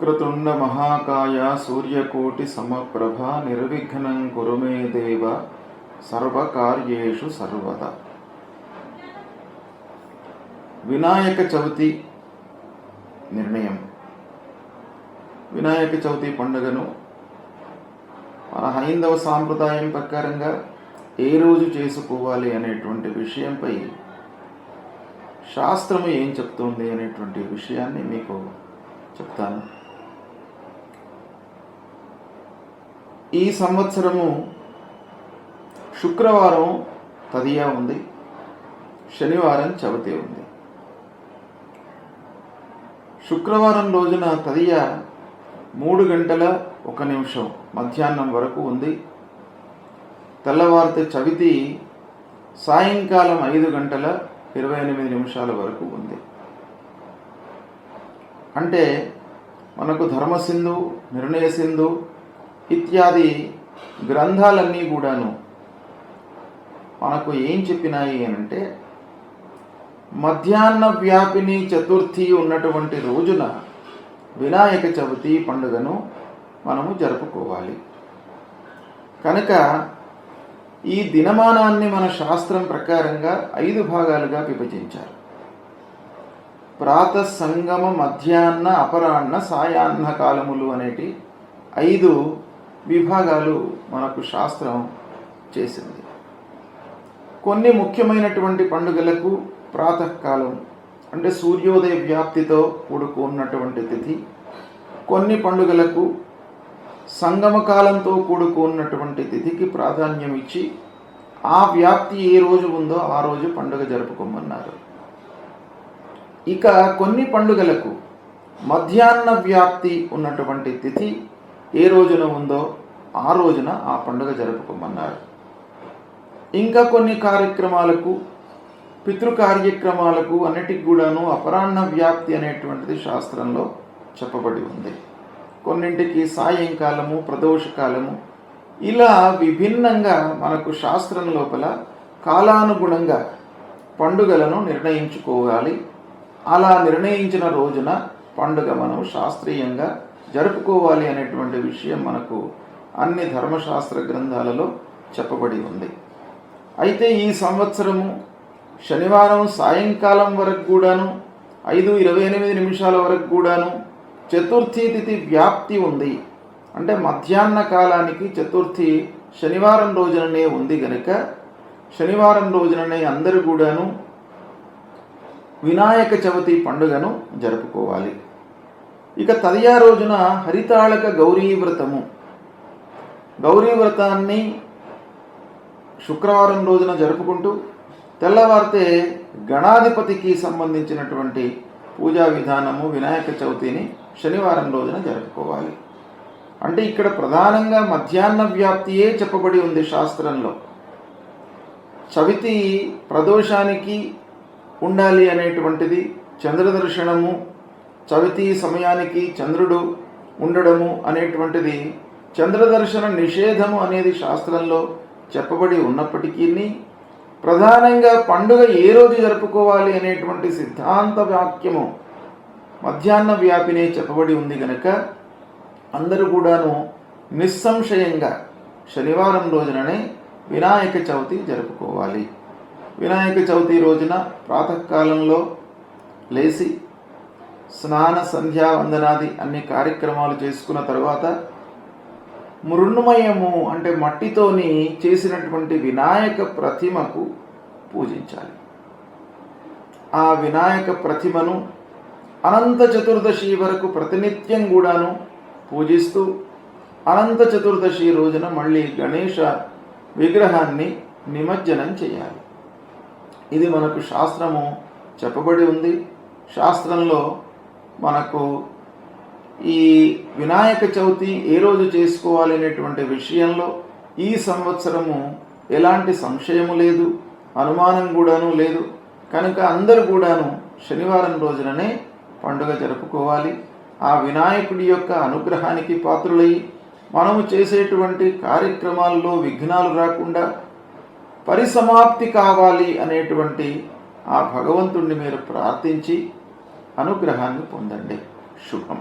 వక్రతుండ మహాకాయ సూర్యకోటి సమప్రభ నిర్విఘ్నం కురు మే దేవ సర్వకార్యేషు సర్వదా. వినాయక చవితి నిర్ణయం. వినాయక చవితి పండుగను మన హైందవ సాంప్రదాయం ప్రకారంగా ఏ రోజు చేసుకోవాలి అనేటువంటి విషయంపై శాస్త్రము ఏం చెప్తుంది అనేటువంటి విషయాన్ని మీకు చెప్తాను. ఈ సంవత్సరము శుక్రవారం తదియా ఉంది, శనివారం చవితి ఉంది. శుక్రవారం రోజున తదియా 3:01 మధ్యాహ్నం వరకు ఉంది. తెల్లవారితే చవితి సాయంకాలం 5:28 వరకు ఉంది. అంటే మనకు ధర్మసింధు, నిర్ణయ సింధు ఇత్యాది గ్రంథాలన్నీ కూడాను మనకు ఏం చెప్పినాయి అనంటే, మధ్యాహ్న వ్యాపిని చతుర్థి ఉన్నటువంటి రోజున వినాయక చవితి పండుగను మనము జరుపుకోవాలి. కనుక ఈ దినమానాన్ని మన శాస్త్రం ప్రకారంగా 5 భాగాలుగా విభజించారు. ప్రాతః, సంగమ, మధ్యాహ్న, అపరాహ్న, సాయాహ్న కాలములు అనేటి 5 విభాగాలు మనకు శాస్త్రం చేసింది. కొన్ని ముఖ్యమైనటువంటి పండుగలకు ప్రాతకాలం అంటే సూర్యోదయ వ్యాప్తితో కూడుకున్నటువంటి తిథి, కొన్ని పండుగలకు సంగమ కాలంతో కూడుకున్నటువంటి తిథికి ప్రాధాన్యం ఇచ్చి ఆ వ్యాప్తి ఏ రోజు ఉందో ఆ రోజు పండుగ జరుపుకోమన్నారు. ఇక కొన్ని పండుగలకు మధ్యాహ్న వ్యాప్తి ఉన్నటువంటి తిథి ఏ రోజున ఉందో ఆ రోజున ఆ పండుగ జరుపుకోమన్నారు. ఇంకా కొన్ని కార్యక్రమాలకు, పితృ కార్యక్రమాలకు అన్నిటికి కూడాను అపరాహ్న వ్యాప్తి అనేటువంటిది శాస్త్రంలో చెప్పబడి ఉంది. కొన్నింటికి సాయంకాలము, ప్రదోషకాలము, ఇలా విభిన్నంగా మనకు శాస్త్రం లోపల కాలానుగుణంగా పండుగలను నిర్ణయించుకోవాలి. అలా నిర్ణయించిన రోజున పండుగ మనం శాస్త్రీయంగా జరుపుకోవాలి అనేటువంటి విషయం మనకు అన్ని ధర్మశాస్త్ర గ్రంథాలలో చెప్పబడి ఉంది. అయితే ఈ సంవత్సరము శనివారం సాయంకాలం వరకు కూడాను 5:28 వరకు కూడాను చతుర్థి తిథి వ్యాప్తి ఉంది. అంటే మధ్యాహ్న కాలానికి చతుర్థి శనివారం రోజుననే ఉంది కనుక శనివారం రోజుననే అందరూ కూడాను వినాయక చవితి పండుగను జరుపుకోవాలి. ఇక తదియా రోజున హరితాళక గౌరీ వ్రతము. గౌరీ వ్రతాన్ని శుక్రవారం రోజున జరుపుకుంటూ తెల్లవారితే గణాధిపతికి సంబంధించినటువంటి పూజా విధానము వినాయక చవితిని శనివారం రోజున జరుపుకోవాలి. అంటే ఇక్కడ ప్రధానంగా మధ్యాహ్న వ్యాప్తియే చెప్పబడి ఉంది శాస్త్రంలో. చవితి ప్రదోషానికి ఉండాలి అనేటువంటిది, చంద్రదర్శనము చవితి సమయానికి చంద్రుడు ఉండడము అనేటువంటిది, చంద్రదర్శన నిషేధము అనేది శాస్త్రంలో చెప్పబడి ఉన్నప్పటికీ ప్రధానంగా పండుగ ఏ రోజు జరుపుకోవాలి అనేటువంటి సిద్ధాంత వాక్యము మధ్యాహ్న వ్యాపినే చెప్పబడి ఉంది కనుక అందరూ కూడాను నిస్సంశయంగా శనివారం రోజుననే వినాయక చవితి జరుపుకోవాలి. వినాయక చవితి రోజున ప్రాతకాలంలో లేచి స్నాన, సంధ్యా వందనాది అన్ని కార్యక్రమాలు చేసుకున్న తర్వాత మృణ్మయము అంటే మట్టితోని చేసినటువంటి వినాయక ప్రతిమకు పూజించాలి. ఆ వినాయక ప్రతిమను అనంత చతుర్దశి వరకు ప్రతినిత్యం కూడాను పూజిస్తూ అనంత చతుర్దశి రోజున మళ్ళీ గణేష విగ్రహాన్ని నిమజ్జనం చేయాలి. ఇది మనకు శాస్త్రము చెప్పబడి ఉంది. శాస్త్రంలో మనకు ఈ వినాయక చవితి ఏ రోజు చేసుకోవాలి అనేటువంటి విషయంలో ఈ సంవత్సరము ఎలాంటి సంశయము లేదు, అనుమానం కూడాను లేదు. కనుక అందరూ కూడాను శనివారం రోజుననే పండుగ జరుపుకోవాలి. ఆ వినాయకుడి యొక్క అనుగ్రహానికి పాత్రులై మనము చేసేటువంటి కార్యక్రమాల్లో విఘ్నాలు రాకుండా పరిసమాప్తి కావాలి అనేటువంటి ఆ భగవంతుణ్ణి మీరు ప్రార్థించి అనుగ్రహాన్ని పొందండి. శుభం.